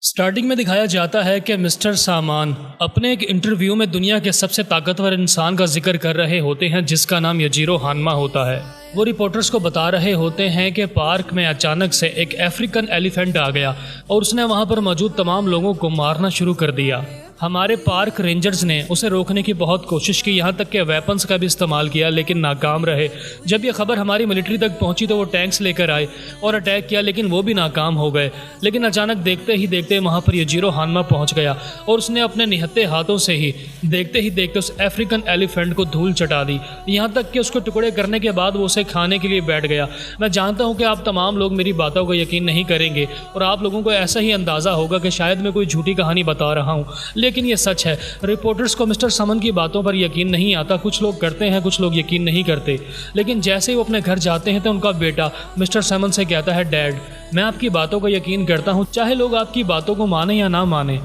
Starting में दिखाया जाता है कि मिस्टर सामान अपने एक इंटरव्यू में दुनिया के सबसे ताकतवर इंसान का जिक्र कर रहे होते हैं जिसका नाम यजीरो हानमा होता है। वो रिपोर्टर्स को बता रहे होते हैं कि पार्क में अचानक से एक अफ्रीकन एलिफेंट आ गया और उसने वहाँ पर मौजूद तमाम लोगों को मारना शुरू कर दिया। हमारे पार्क रेंजर्स ने उसे रोकने की बहुत कोशिश की, यहाँ तक कि वेपन्स का भी इस्तेमाल किया, लेकिन नाकाम रहे। जब यह खबर हमारी मिलिट्री तक पहुँची तो वो टैंक्स लेकर आए और अटैक किया, लेकिन वो भी नाकाम हो गए। लेकिन अचानक देखते ही देखते वहाँ पर यजीरो हानमा पहुँच गया और उसने अपने निहत्थे हाथों से ही देखते उस अफ्रीकन एलिफेंट को धूल चटा दी, यहाँ तक कि उसको टुकड़े करने के बाद वो उसे खाने के लिए बैठ गया। मैं जानता हूँ कि आप तमाम लोग मेरी बातों को यकीन नहीं करेंगे और आप लोगों को ऐसा ही अंदाज़ा होगा कि शायद मैं कोई झूठी कहानी बता रहा हूँ, लेकिन ये सच है। रिपोर्टर्स को मिस्टर समन की बातों पर यकीन नहीं आता। कुछ लोग करते हैं, कुछ लोग यकीन नहीं करते। लेकिन जैसे ही वो अपने घर जाते हैं तो उनका बेटा मिस्टर समन से कहता है, डैड मैं आपकी बातों को यकीन करता हूँ, चाहे लोग आपकी बातों को माने या ना माने,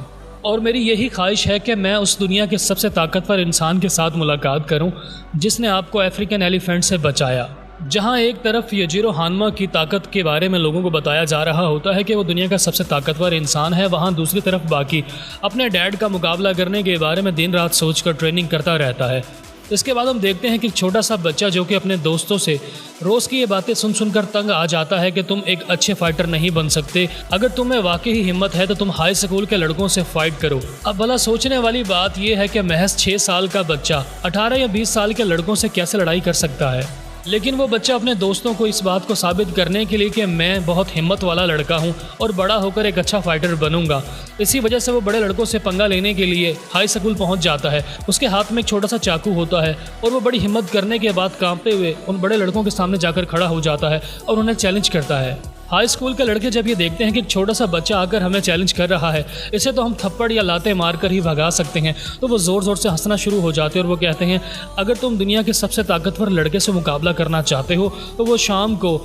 और मेरी यही ख्वाहिश है कि मैं उस दुनिया के सबसे ताकतवर इंसान के साथ मुलाकात करूँ जिसने आपको अफ्रीकन एलिफेंट से बचाया। जहाँ एक तरफ यजीरो हानमा की ताकत के बारे में लोगों को बताया जा रहा होता है कि वो दुनिया का सबसे ताकतवर इंसान है, वहाँ दूसरी तरफ बाकी अपने डैड का मुकाबला करने के बारे में दिन रात सोचकर ट्रेनिंग करता रहता है। इसके बाद हम देखते हैं कि छोटा सा बच्चा जो कि अपने दोस्तों से रोज़ की ये बातें सुनकर तंग आ जाता है कि तुम एक अच्छे फाइटर नहीं बन सकते, अगर तुम्हें वाकई ही हिम्मत है तो तुम हाई स्कूल के लड़कों से फाइट करो। अब भला सोचने वाली बात यह है कि महज 6 साल का बच्चा 18 या 20 साल के लड़कों से कैसे लड़ाई कर सकता है। लेकिन वो बच्चा अपने दोस्तों को इस बात को साबित करने के लिए कि मैं बहुत हिम्मत वाला लड़का हूँ और बड़ा होकर एक अच्छा फाइटर बनूंगा, इसी वजह से वो बड़े लड़कों से पंगा लेने के लिए हाई स्कूल पहुँच जाता है। उसके हाथ में एक छोटा सा चाकू होता है और वो बड़ी हिम्मत करने के बाद कांपते हुए उन बड़े लड़कों के सामने जाकर खड़ा हो जाता है और उन्हें चैलेंज करता है। हाई स्कूल के लड़के जब ये देखते हैं कि एक छोटा सा बच्चा आकर हमें चैलेंज कर रहा है, इसे तो हम थप्पड़ या लाते मार कर ही भगा सकते हैं, तो वो ज़ोर ज़ोर से हंसना शुरू हो जाते हैं और वो कहते हैं, अगर तुम दुनिया के सबसे ताकतवर लड़के से मुकाबला करना चाहते हो तो वो शाम को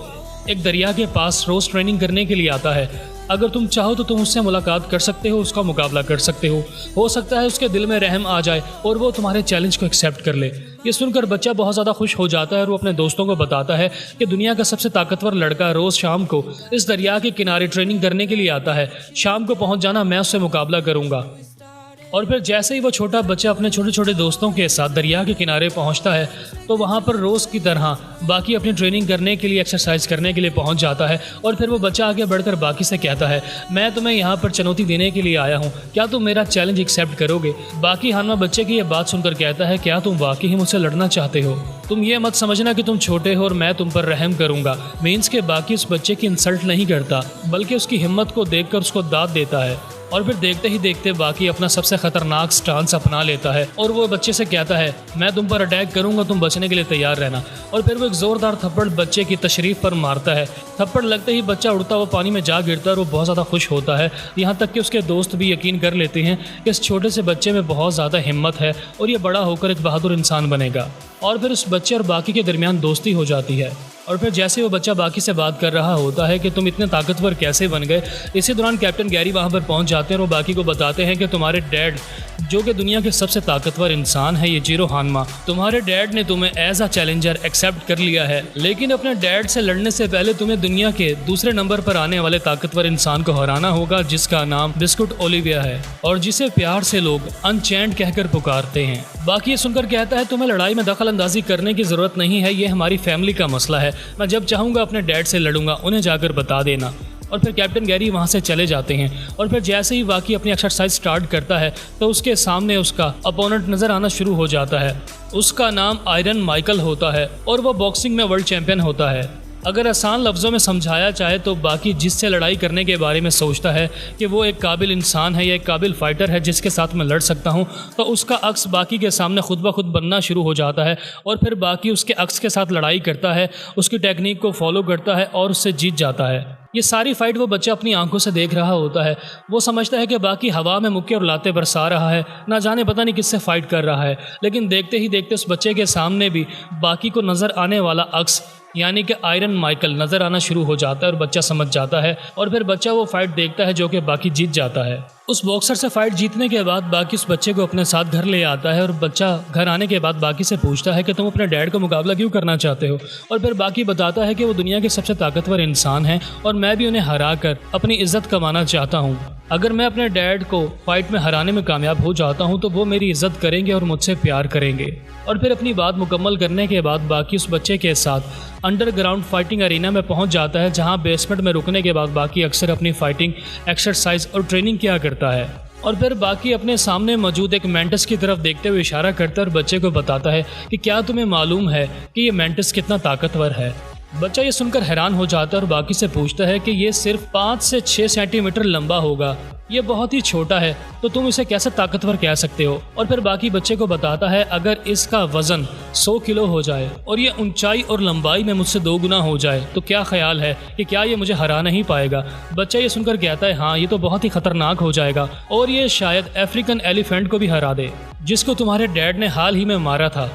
एक दरिया के पास रोज़ ट्रेनिंग करने के लिए आता है। अगर तुम चाहो तो तुम उससे मुलाकात कर सकते हो, उसका मुकाबला कर सकते हो सकता है उसके दिल में रहम आ जाए और वो तुम्हारे चैलेंज को एक्सेप्ट कर ले। ये सुनकर बच्चा बहुत ज़्यादा खुश हो जाता है और वो अपने दोस्तों को बताता है कि दुनिया का सबसे ताकतवर लड़का रोज़ शाम को इस दरिया के किनारे ट्रेनिंग करने के लिए आता है, शाम को पहुँच जाना, मैं उससे मुकाबला करूँगा। और फिर जैसे ही वो छोटा बच्चा अपने छोटे छोटे दोस्तों के साथ दरिया के किनारे पहुंचता है तो वहां पर रोज़ की तरह बाकी अपनी ट्रेनिंग करने के लिए, एक्सरसाइज करने के लिए पहुंच जाता है। और फिर वो बच्चा आगे बढ़कर बाकी से कहता है, मैं तुम्हें यहाँ पर चुनौती देने के लिए आया हूँ, क्या तुम मेरा चैलेंज एक्सेप्ट करोगे। बाकी हानमा बच्चे की ये बात सुनकर कहता है, क्या तुम वाकई ही मुझसे लड़ना चाहते हो। तुम ये मत समझना कि तुम छोटे हो और मैं तुम पर रहम करूँगा। मीन्स के बाकी उस बच्चे की इंसल्ट नहीं करता, बल्कि उसकी हिम्मत को देखकर उसको दाद देता है। और फिर देखते ही देखते बाकी अपना सबसे खतरनाक स्टांस अपना लेता है और वो बच्चे से कहता है, मैं तुम पर अटैक करूंगा, तुम बचने के लिए तैयार रहना। और फिर वो एक ज़ोरदार थप्पड़ बच्चे की तशरीफ पर मारता है। थप्पड़ लगते ही बच्चा उड़ता हुआ पानी में जा गिरता है और वो बहुत ज़्यादा खुश होता है। यहाँ तक कि उसके दोस्त भी यकीन कर लेते हैं कि इस छोटे से बच्चे में बहुत ज़्यादा हिम्मत है और ये बड़ा होकर एक बहादुर इंसान बनेगा। और फिर उस बच्चे और बाकी के दरमियान दोस्ती हो जाती है। और फिर जैसे वो बच्चा बाकी से बात कर रहा होता है कि तुम इतने ताकतवर कैसे बन गए, इसी दौरान कैप्टन गैरी वहाँ पर पहुँच जाते हैं और वो बाकी को बताते हैं कि तुम्हारे डैड जो कि दुनिया के सबसे ताकतवर इंसान है यजीरो हानमा, तुम्हारे डैड ने तुम्हें एज अ चैलेंजर एक्सेप्ट कर लिया है, लेकिन अपने डैड से लड़ने से पहले तुम्हें दुनिया के दूसरे नंबर पर आने वाले ताकतवर इंसान को हराना होगा जिसका नाम बिस्कुट ओलिविया है और जिसे प्यार से लोग अनचैंड कहकर पुकारते हैं। बाकी ये सुनकर कहता है, तुम्हें लड़ाई में दखल अंदाजी करने की ज़रूरत नहीं है, ये हमारी फैमिली का मसला है, मैं जब चाहूँगा अपने डैड से लड़ूंगा, उन्हें जाकर बता देना। और फिर कैप्टन गैरी वहाँ से चले जाते हैं। और फिर जैसे ही वाकई अपनी एक्सरसाइज स्टार्ट करता है तो उसके सामने उसका अपोनेंट नज़र आना शुरू हो जाता है। उसका नाम आयरन माइकल होता है और वह बॉक्सिंग में वर्ल्ड चैंपियन होता है। अगर आसान लफ्ज़ों में समझाया चाहे तो बाकी जिससे लड़ाई करने के बारे में सोचता है कि वो एक काबिल इंसान है या एक काबिल फाइटर है जिसके साथ मैं लड़ सकता हूँ, तो उसका अक्स बाकी के सामने खुद ब खुद बनना शुरू हो जाता है। और फिर बाकी उसके अक्स के साथ लड़ाई करता है, उसकी टेक्निक को फॉलो करता है और उससे जीत जाता है। ये सारी फाइट वो बच्चा अपनी आंखों से देख रहा होता है। वो समझता है कि बाकी हवा में मुक्के और लाते बरसा रहा है, ना जाने पता नहीं किससे फाइट कर रहा है। लेकिन देखते ही देखते उस बच्चे के सामने भी बाकी को नज़र आने वाला अक्स यानी कि आयरन माइकल नज़र आना शुरू हो जाता है और बच्चा समझ जाता है। और फिर बच्चा वो फाइट देखता है जो कि बाकी जीत जाता है। उस बॉक्सर से फाइट जीतने के बाद बाकी उस बच्चे को अपने साथ घर ले आता है और बच्चा घर आने के बाद बाकी से पूछता है कि तुम अपने डैड का मुकाबला क्यों करना चाहते हो। और फिर बाकी बताता है कि वो दुनिया के सबसे ताकतवर इंसान हैं और मैं भी उन्हें हरा कर अपनी इज्जत कमाना चाहता हूँ। अगर मैं अपने डैड को फाइट में हराने में कामयाब हो जाता हूँ तो वो मेरी इज्जत करेंगे और मुझसे प्यार करेंगे। और फिर अपनी बात मुकम्मल करने के बाद बाकी उस बच्चे के साथ अंडरग्राउंड फाइटिंग अरीना में पहुंच जाता है, जहां बेसमेंट में रुकने के बाद बाकी अक्सर अपनी फाइटिंग एक्सरसाइज और ट्रेनिंग किया करता है। और फिर बाकी अपने सामने मौजूद एक मेंटिस की तरफ देखते हुए इशारा करता है और बच्चे को बताता है कि क्या तुम्हें मालूम है कि ये मेंटिस कितना ताकतवर है। बच्चा ये सुनकर हैरान हो जाता है और बाकी से पूछता है कि ये सिर्फ 5 से 6 सेंटीमीटर लंबा होगा, ये बहुत ही छोटा है, तो तुम इसे कैसे ताकतवर कह सकते हो। और फिर बाकी बच्चे को बताता है अगर इसका वजन 100 किलो हो जाए और ये ऊंचाई और लंबाई में मुझसे 2 गुना हो जाए तो क्या ख्याल है कि क्या ये मुझे हरा नहीं पाएगा। बच्चा ये सुनकर कहता है हाँ, ये तो बहुत ही खतरनाक हो जाएगा और ये शायद अफ्रीकन एलिफेंट को भी हरा दे, जिसको तुम्हारे डैड ने हाल ही में मारा था।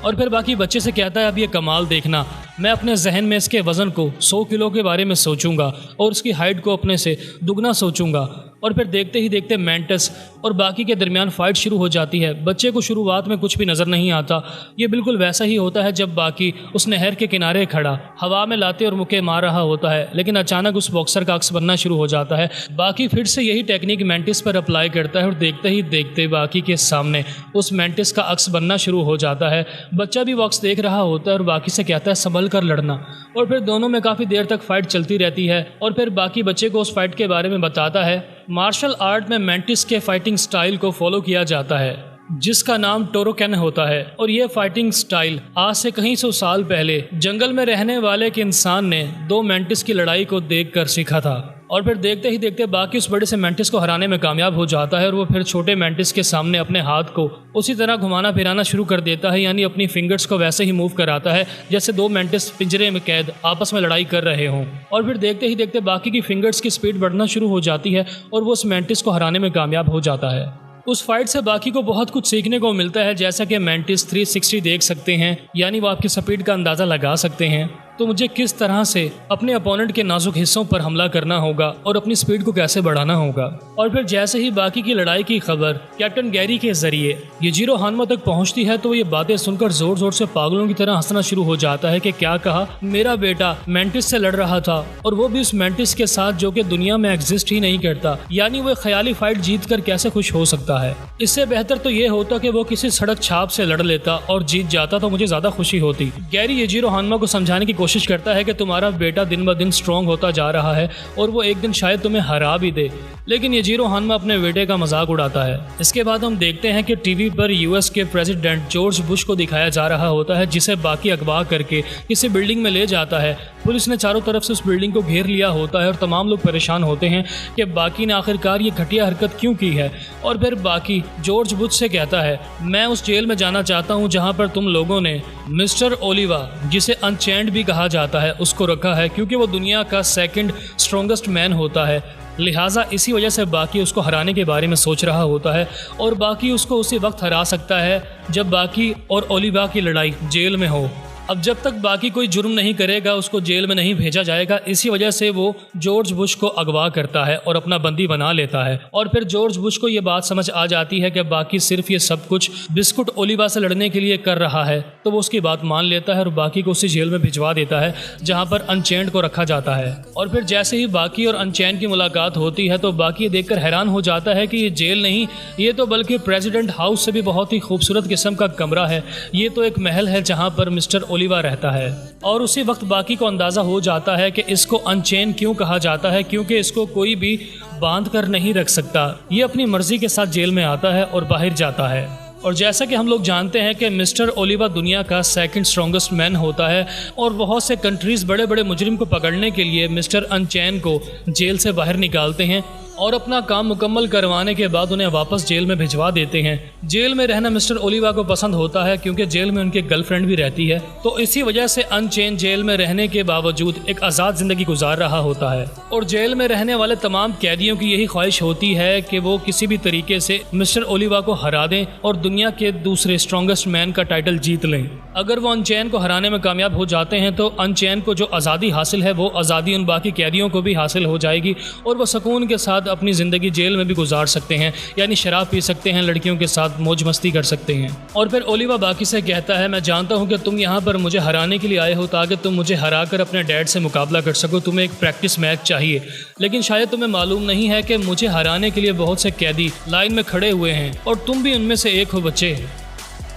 और फिर बाकी बच्चे से कहता है अब ये कमाल देखना, मैं अपने जहन में इसके वज़न को 100 किलो के बारे में सोचूंगा और उसकी हाइट को अपने से दुगना सोचूंगा। और फिर देखते ही देखते मेंटिस और बाकी के दरमियान फ़ाइट शुरू हो जाती है। बच्चे को शुरुआत में कुछ भी नज़र नहीं आता। ये बिल्कुल वैसा ही होता है जब बाकी उस नहर के किनारे खड़ा हवा में लाते और मुक्के मार रहा होता है, लेकिन अचानक उस बॉक्सर का अक्स बनना शुरू हो जाता है। बाकी फिर से यही टेक्निक मेंटिस पर अप्लाई करता है और देखते ही देखते बाकी के सामने उस मेंटिस का अक्स बनना शुरू हो जाता है। बच्चा भी बॉक्स देख रहा होता है और बाकी से कहता है संभल कर लड़ना। और फिर दोनों में काफ़ी देर तक फ़ाइट चलती रहती है। और फिर बाकी बच्चे को उस फाइट के बारे में बताता है। मार्शल आर्ट में मेंटिस के फाइटिंग स्टाइल को फॉलो किया जाता है जिसका नाम टोरोकेन होता है। और ये फाइटिंग स्टाइल आज से कई सौ साल पहले जंगल में रहने वाले एक इंसान ने 2 मेंटिस की लड़ाई को देखकर सीखा था। और फिर देखते ही देखते बाकी उस बड़े से मेंटिस को हराने में कामयाब हो जाता है और वो फिर छोटे मेंटिस के सामने अपने हाथ को उसी तरह घुमाना फिराना शुरू कर देता है, यानी अपनी फिंगर्स को वैसे ही मूव कराता है जैसे 2 मेंटिस पिंजरे में कैद आपस में लड़ाई कर रहे हों। और फिर देखते ही देखते बाकी की फिंगर्स की स्पीड बढ़ना शुरू हो जाती है और वो उस मेंटिस को हराने में कामयाब हो जाता है। उस फाइट से बाकी को बहुत कुछ सीखने को मिलता है, जैसा कि मेंटिस 360 देख सकते हैं, यानी वो आपकी स्पीड का अंदाज़ा लगा सकते हैं। तो मुझे किस तरह से अपने अपोनेंट के नाजुक हिस्सों पर हमला करना होगा और अपनी स्पीड को कैसे बढ़ाना होगा। और फिर जैसे ही बाकी की लड़ाई की खबर कैप्टन गैरी के जरिए यजीरो हानमा तक पहुंचती है तो वो ये बातें सुनकर जोर जोर से पागलों की तरह हंसना शुरू हो जाता है कि क्या कहा, मेरा बेटा मेंटिस से लड़ रहा था और वो भी उस मेंटिस के साथ जो कि दुनिया में एग्जिस्ट ही नहीं करता, यानी वो ख्याली फाइट जीत कर कैसे खुश हो सकता है। इससे बेहतर तो ये होता कि वो किसी सड़क छाप से लड़ लेता और जीत जाता तो मुझे ज्यादा खुशी होती। गैरी यजीरो हानमा को समझाने की कोशिश करता है कि तुम्हारा बेटा दिन ब दिन स्ट्रॉन्ग होता जा रहा है और वो एक दिन शायद तुम्हें हरा भी दे, लेकिन यजीरो हानमा अपने बेटे का मजाक उड़ाता है। इसके बाद हम देखते हैं कि टीवी पर यूएस के प्रेसिडेंट जॉर्ज बुश को दिखाया जा रहा होता है, जिसे बाकी अगवा करके किसी बिल्डिंग में ले जाता है। पुलिस ने चारों तरफ से उस बिल्डिंग को घेर लिया होता है और तमाम लोग परेशान होते हैं कि बाकी ने आखिरकार ये घटिया हरकत क्यों की है। और फिर बाकी जॉर्ज बुश से कहता है, मैं उस जेल में जाना चाहता हूँ जहाँ पर तुम लोगों ने मिस्टर ओलिवा, जिसे अनचेंड भी कहा जाता है, उसको रखा है, क्योंकि वो दुनिया का 2nd स्ट्रॉन्गेस्ट मैन होता है। लिहाजा इसी वजह से बाकी उसको हराने के बारे में सोच रहा होता है और बाकी उसको उसी वक्त हरा सकता है जब बाकी और ओलिवा की लड़ाई जेल में हो। अब जब तक बाकी कोई जुर्म नहीं करेगा उसको जेल में नहीं भेजा जाएगा, इसी वजह से वो जॉर्ज बुश को अगवा करता है और अपना बंदी बना लेता है। और फिर जॉर्ज बुश को ये बात समझ आ जाती है कि बाकी सिर्फ ये सब कुछ बिस्कुट ओलिवा से लड़ने के लिए कर रहा है, तो वो उसकी बात मान लेता है और बाकी को उसी जेल में भिजवा देता है जहाँ पर अनचेंड को रखा जाता है। और फिर जैसे ही बाकी और अनचेंड की मुलाकात होती है तो बाकी देखकर हैरान हो जाता है कि ये जेल नहीं, ये तो बल्कि प्रेसिडेंट हाउस से भी बहुत ही खूबसूरत किस्म का कमरा है। ये तो एक महल है जहाँ पर मिस्टर ओलिवा रहता है। और उसी वक्त बाकी को अंदाजा हो जाता है कि इसको अनचेन क्यों कहा जाता है, क्योंकि इसको कोई भी बांध कर नहीं रख सकता। ये अपनी मर्जी के साथ जेल में आता है और बाहर जाता है। और जैसा कि हम लोग जानते हैं कि मिस्टर ओलिवा दुनिया का 2nd स्ट्रॉन्गेस्ट मैन होता है और बहुत से कंट्रीज बड़े बड़े मुजरिम को पकड़ने के लिए मिस्टर अनचैन को जेल से बाहर निकालते हैं और अपना काम मुकम्मल करवाने के बाद उन्हें वापस जेल में भिजवा देते हैं। जेल में रहना मिस्टर ओलिवा को पसंद होता है क्योंकि जेल में उनकी गर्लफ्रेंड भी रहती है, तो इसी वजह से अनचेन जेल में रहने के बावजूद एक आज़ाद ज़िंदगी गुजार रहा होता है। और जेल में रहने वाले तमाम कैदियों की यही ख्वाहिश होती है कि वो किसी भी तरीके से मिस्टर ओलिवा को हरा दें और दुनिया के दूसरे स्ट्रॉन्गेस्ट मैन का टाइटल जीत लें। अगर वो अनचैन को हराने में कामयाब हो जाते हैं तो अनचैन को जो आज़ादी हासिल है वो आज़ादी उन बाकी कैदियों को भी हासिल हो जाएगी और वो सुकून के साथ बाद अपनी ज़िंदगी जेल में भी गुजार सकते हैं, यानी शराब पी सकते हैं, लड़कियों के साथ मौज मस्ती कर सकते हैं। और फिर ओलिवा बाकी से कहता है, मैं जानता हूँ कि तुम यहाँ पर मुझे हराने के लिए आए हो ताकि तुम मुझे हरा कर अपने डैड से मुकाबला कर सको, तुम्हें एक प्रैक्टिस मैच चाहिए, लेकिन शायद तुम्हें मालूम नहीं है कि मुझे हराने के लिए बहुत से कैदी लाइन में खड़े हुए हैं और तुम भी उनमें से एक हो बच्चे।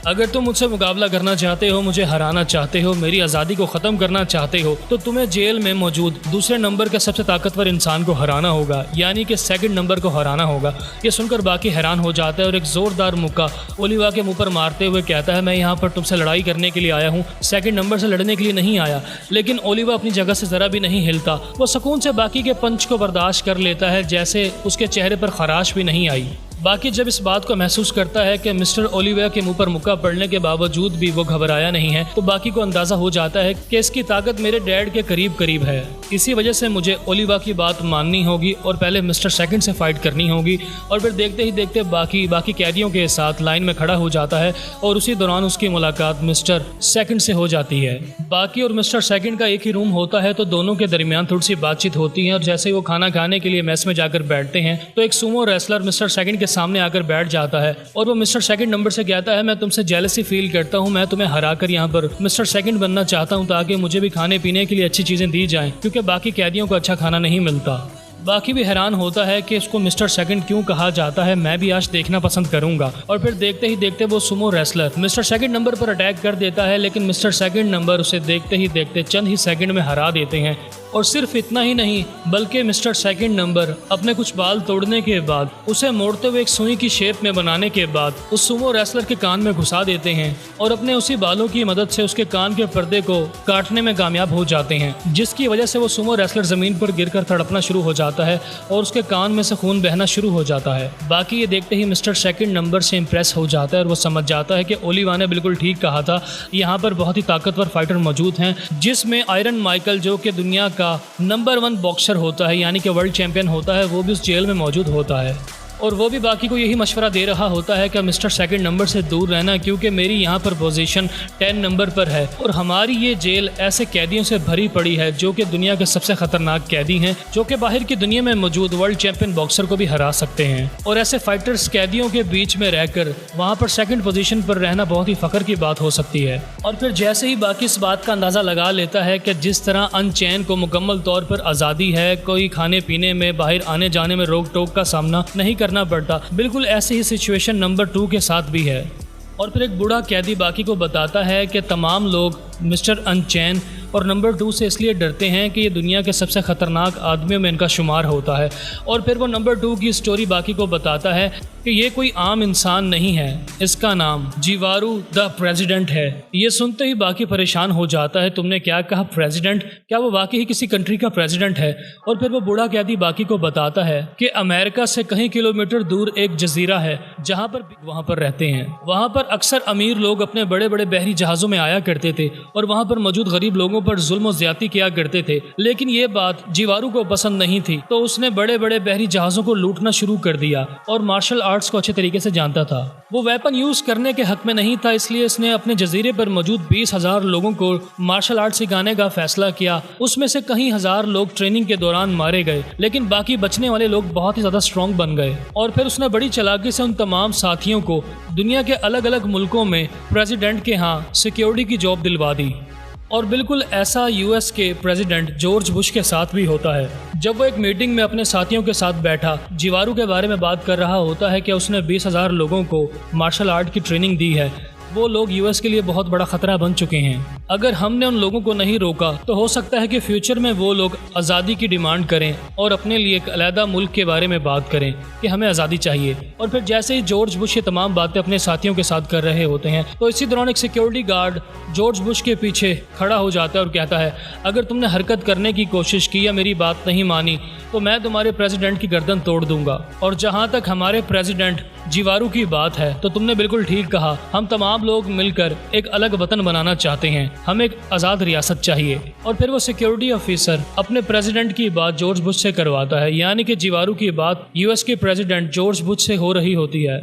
अगर तुम मुझसे मुकाबला करना चाहते हो, मुझे हराना चाहते हो, मेरी आज़ादी को ख़त्म करना चाहते हो, तो तुम्हें जेल में मौजूद दूसरे नंबर के सबसे ताकतवर इंसान को हराना होगा, यानी कि सेकंड नंबर को हराना होगा। ये सुनकर बाकी हैरान हो जाता है और एक ज़ोरदार मुक्का ओलिवा के मुंह पर मारते हुए कहता है, मैं यहाँ पर तुमसे लड़ाई करने के लिए आया हूँ, सेकंड नंबर से लड़ने के लिए नहीं आया। लेकिन ओलिवा अपनी जगह से ज़रा भी नहीं हिलता, वो सुकून से बाकी के पंच को बर्दाश्त कर लेता है, जैसे उसके चेहरे पर खराश भी नहीं आई। बाकी जब इस बात को महसूस करता है कि मिस्टर ओलिवा के मुंह पर मुक्का पड़ने के बावजूद भी वो घबराया नहीं है, तो बाकी को अंदाज़ा हो जाता है कि इसकी ताकत मेरे डैड के करीब करीब है। इसी वजह से मुझे ओलिवा की बात माननी होगी और पहले मिस्टर सेकंड से फाइट करनी होगी। और फिर देखते ही देखते बाकी कैदियों के साथ लाइन में खड़ा हो जाता है और उसी दौरान उसकी मुलाकात मिस्टर सेकंड से हो जाती है। बाकी और मिस्टर सेकंड का एक ही रूम होता है, तो दोनों के दरमियान थोड़ी सी बातचीत होती है और जैसे ही वो खाना खाने के लिए मेस में जाकर बैठते हैं तो एक सुमो रेसलर मिस्टर सेकंड सामने आकर बैठ जाता है और वो मिस्टर सेकंड नंबर से कहता है, मैं तुमसे जेलसी फील करता हूँ, मैं तुम्हें हराकर यहाँ पर मिस्टर सेकंड बनना चाहता हूँ ताकि मुझे भी खाने पीने के लिए अच्छी चीज़ें दी जाएं, क्योंकि बाकी कैदियों को अच्छा खाना नहीं मिलता। बाकी भी हैरान होता है कि इसको मिस्टर सेकंड क्यों कहा जाता है, मैं भी आज देखना पसंद करूंगा। और फिर देखते ही देखते वो Sumo wrestler mister second number पर अटैक कर देता है, लेकिन मिस्टर सेकंड नंबर उसे देखते ही देखते चंद ही सेकंड में हरा देते हैं। और सिर्फ इतना ही नहीं, बल्कि मिस्टर सेकंड नंबर अपने कुछ बाल तोड़ने के बाद उसे मोड़ते हुए एक सुई की शेप में बनाने के बाद उस सुमो रेसलर के कान में घुसा देते हैं और अपने उसी बालों की मदद से उसके कान के पर्दे को काटने में कामयाब हो जाते हैं, जिसकी वजह से वो सुमो रेसलर जमीन पर गिरकर तड़पना शुरू हो जाता है और उसके कान में से खून बहना शुरू हो जाता है। बाकी ये देखते ही मिस्टर सेकंड नंबर से इम्प्रेस हो जाता है और वो समझ जाता है कि ओलिवा ने बिल्कुल ठीक कहा था, यहाँ पर बहुत ही ताकतवर फाइटर मौजूद हैं, जिसमें आयरन माइकल जो कि दुनिया का नंबर 1 बॉक्सर होता है, यानी कि वर्ल्ड चैंपियन होता है, वो भी उस जेल में मौजूद होता है। और वो भी बाकी को यही मशवरा दे रहा होता है कि मिस्टर सेकंड नंबर से दूर रहना, क्योंकि मेरी यहाँ पर पोजीशन 10 नंबर पर है और हमारी ये जेल ऐसे कैदियों से भरी पड़ी है जो कि दुनिया के सबसे खतरनाक कैदी हैं, जो कि बाहर की दुनिया में मौजूद वर्ल्ड चैंपियन बॉक्सर को भी हरा सकते हैं। और ऐसे फाइटर्स कैदियों के बीच में रहकर वहाँ पर सेकंड पोजीशन पर रहना बहुत ही फख्र की बात हो सकती है। और फिर जैसे ही बाकी इस बात का अंदाज़ा लगा लेता है कि जिस तरह अनचैन को मुकम्मल तौर पर आज़ादी है, कोई खाने पीने में, बाहर आने जाने में रोक टोक का सामना नहीं करना पड़ता, बिल्कुल ऐसी ही सिचुएशन नंबर 2 के साथ भी है। और फिर एक बूढ़ा कैदी बाकी को बताता है कि तमाम लोग मिस्टर अनचैन और नंबर 2 से इसलिए डरते हैं कि ये दुनिया के सबसे ख़तरनाक आदमियों में इनका शुमार होता है। और फिर वो नंबर 2 की स्टोरी बाकी को बताता है कि ये कोई आम इंसान नहीं है, इसका नाम जीवारू द प्रेसिडेंट है। ये सुनते ही बाकी परेशान हो जाता है, तुमने क्या कहा प्रेसिडेंट, क्या वो वाकई ही किसी कंट्री का प्रेसिडेंट है? और फिर वो बूढ़ा कैदी बाकी को बताता है कि अमेरिका से कहीं किलोमीटर दूर एक जजीरा है जहाँ पर वहाँ पर रहते हैं। वहाँ पर अक्सर अमीर लोग अपने बड़े बड़े बहरी जहाज़ों में आया करते थे और वहाँ पर मौजूद गरीब लोगों पर जुल्म और ज्यादती किया करते थे, लेकिन ये बात जीवारू को पसंद नहीं थी, तो उसने बड़े बड़े बहरी जहाज़ों को लूटना शुरू कर दिया और मार्शल आर्ट्स को अच्छे तरीके से जानता था। वो वेपन यूज करने के हक में नहीं था, इसलिए इसने अपने जजीरे पर मौजूद 20,000 लोगों को मार्शल आर्ट सिखाने का फैसला किया। उसमें से कई हजार लोग ट्रेनिंग के दौरान मारे गए, लेकिन बाकी बचने वाले लोग बहुत ही ज्यादा स्ट्रॉन्ग बन गए। और फिर उसने बड़ी चालाकी से उन तमाम साथियों को दुनिया के अलग अलग मुल्कों में प्रेसिडेंट के यहाँ सिक्योरिटी की जॉब दिलवा दी। और बिल्कुल ऐसा यूएस के प्रेसिडेंट जॉर्ज बुश के साथ भी होता है। जब वो एक मीटिंग में अपने साथियों के साथ बैठा जीवारू के बारे में बात कर रहा होता है कि उसने 20,000 लोगों को मार्शल आर्ट की ट्रेनिंग दी है। वो लोग यूएस के लिए बहुत बड़ा खतरा बन चुके हैं। अगर हमने उन लोगों को नहीं रोका तो हो सकता है कि फ्यूचर में वो लोग आज़ादी की डिमांड करें और अपने लिए एक अलहदा मुल्क के बारे में बात करें कि हमें आज़ादी चाहिए। और फिर जैसे ही जॉर्ज बुश ये तमाम बातें अपने साथियों के साथ कर रहे होते हैं, तो इसी दौरान एक सिक्योरिटी गार्ड जॉर्ज बुश के पीछे खड़ा हो जाता है और कहता है, अगर तुमने हरकत करने की कोशिश की या मेरी बात नहीं मानी तो मैं तुम्हारे प्रेसिडेंट की गर्दन तोड़ दूंगा। और जहाँ तक हमारे प्रेसिडेंट जीवारू की बात है, तो तुमने बिल्कुल ठीक कहा, हम तमाम लोग मिलकर एक अलग वतन बनाना चाहते हैं, हमें एक आज़ाद रियासत चाहिए। और फिर वो सिक्योरिटी ऑफिसर अपने प्रेसिडेंट की बात जॉर्ज बुश से करवाता है, यानी कि जीवारू की बात यूएस के प्रेसिडेंट जॉर्ज बुश से हो रही होती है।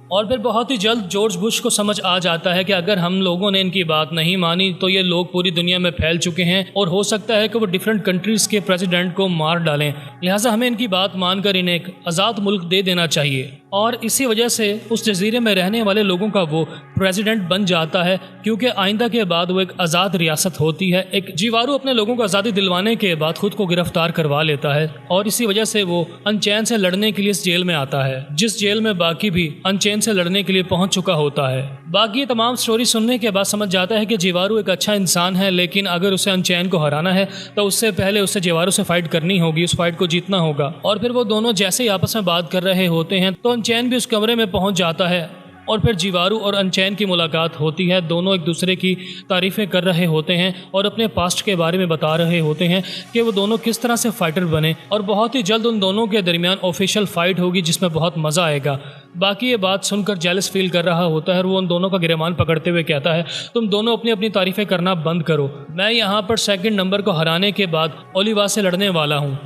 और फिर बहुत ही जल्द जॉर्ज बुश को समझ आ जाता है कि अगर हम लोगों ने इनकी बात नहीं मानी तो ये लोग पूरी दुनिया में फैल चुके हैं और हो सकता है कि वो डिफरेंट कंट्रीज़ के प्रेसिडेंट को मार डालें, लिहाजा हमें इनकी बात मानकर इन्हें एक आज़ाद मुल्क दे देना चाहिए। और इसी वजह से उस जजीरे में रहने वाले लोगों का वो प्रेसिडेंट बन जाता है, क्योंकि आइंदा के बाद वो एक आज़ाद रियासत होती है। एक जीवारू अपने लोगों को आज़ादी दिलवाने के बाद खुद को गिरफ्तार करवा लेता है और इसी वजह से वो अनचैन से लड़ने के लिए इस जेल में आता है, जिस जेल में बाकी भी अनचैन से लड़ने के लिए पहुंच चुका होता है। बाकी ये तमाम स्टोरी सुनने के बाद समझ जाता है कि जीवारू एक अच्छा इंसान है, लेकिन अगर उसे अनचैन को हराना है तो उससे पहले उसे जीवारू से फाइट करनी होगी, उस फाइट को जीतना होगा। और फिर वो दोनों जैसे ही आपस में बात कर रहे होते हैं तो अनचैन भी उस कमरे में पहुंच जाता है और फिर जीवारू और अनचैन की मुलाकात होती है। दोनों एक दूसरे की तारीफ़ें कर रहे होते हैं और अपने पास्ट के बारे में बता रहे होते हैं कि वो दोनों किस तरह से फाइटर बने, और बहुत ही जल्द उन दोनों के दरमियान ऑफिशियल फ़ाइट होगी जिसमें बहुत मज़ा आएगा। बाकी ये बात सुनकर जेलस फील कर रहा होता है और वो उन दोनों का गिरमान पकड़ते हुए कहता है, तुम दोनों अपनी अपनी तारीफ़ें करना बंद करो, मैं यहाँ पर सेकंड नंबर को हराने के बाद ओलिवा से लड़ने वाला हूँ।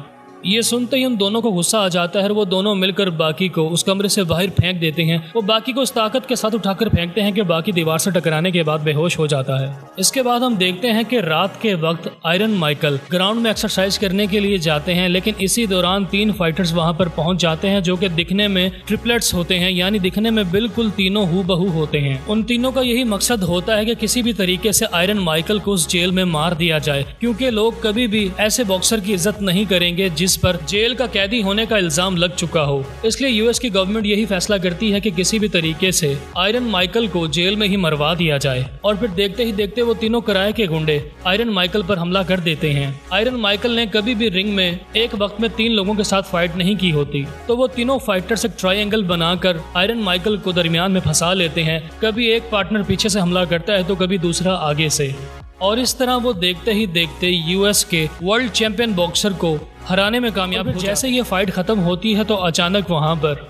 ये सुनते ही उन दोनों को गुस्सा आ जाता है और वो दोनों मिलकर बाकी को उस कमरे से बाहर फेंक देते हैं। वो बाकी को उस ताकत के साथ उठाकर फेंकते हैं कि बाकी दीवार से टकराने के बाद बेहोश हो जाता है। इसके बाद हम देखते हैं कि रात के वक्त आयरन माइकल ग्राउंड में एक्सरसाइज करने के लिए जाते हैं, लेकिन इसी दौरान 3 फाइटर्स वहां पर पहुंच जाते हैं जो कि दिखने में ट्रिपलेट्स होते हैं, यानी दिखने में बिल्कुल तीनों हूबहू होते हैं। उन तीनों का यही मकसद होता है कि किसी भी तरीके से आयरन माइकल को उस जेल में मार दिया जाए, क्योंकि लोग कभी भी ऐसे बॉक्सर की इज्जत नहीं करेंगे जिस पर जेल का कैदी होने का इल्जाम लग चुका हो। इसलिए यूएस की गवर्नमेंट यही फैसला करती है कि किसी भी तरीके से आयरन माइकल को जेल में ही मरवा दिया जाए। और फिर देखते ही देखते वो तीनों किराए के गुंडे आयरन माइकल पर हमला कर देते हैं। आयरन माइकल ने कभी भी रिंग में एक वक्त में 3 लोगों के साथ फाइट नहीं की होती, तो वो तीनों फाइटर्स एक ट्रायंगल बनाकर आयरन माइकल को दरमियान में फंसा लेते हैं। कभी एक पार्टनर पीछे से हमला करता है तो कभी दूसरा आगे से, और इस तरह वो देखते ही देखते यूएस के वर्ल्ड चैंपियन बॉक्सर को हराने में कामयाब हो। जैसे ये फाइट खत्म होती है तो अचानक वहां पर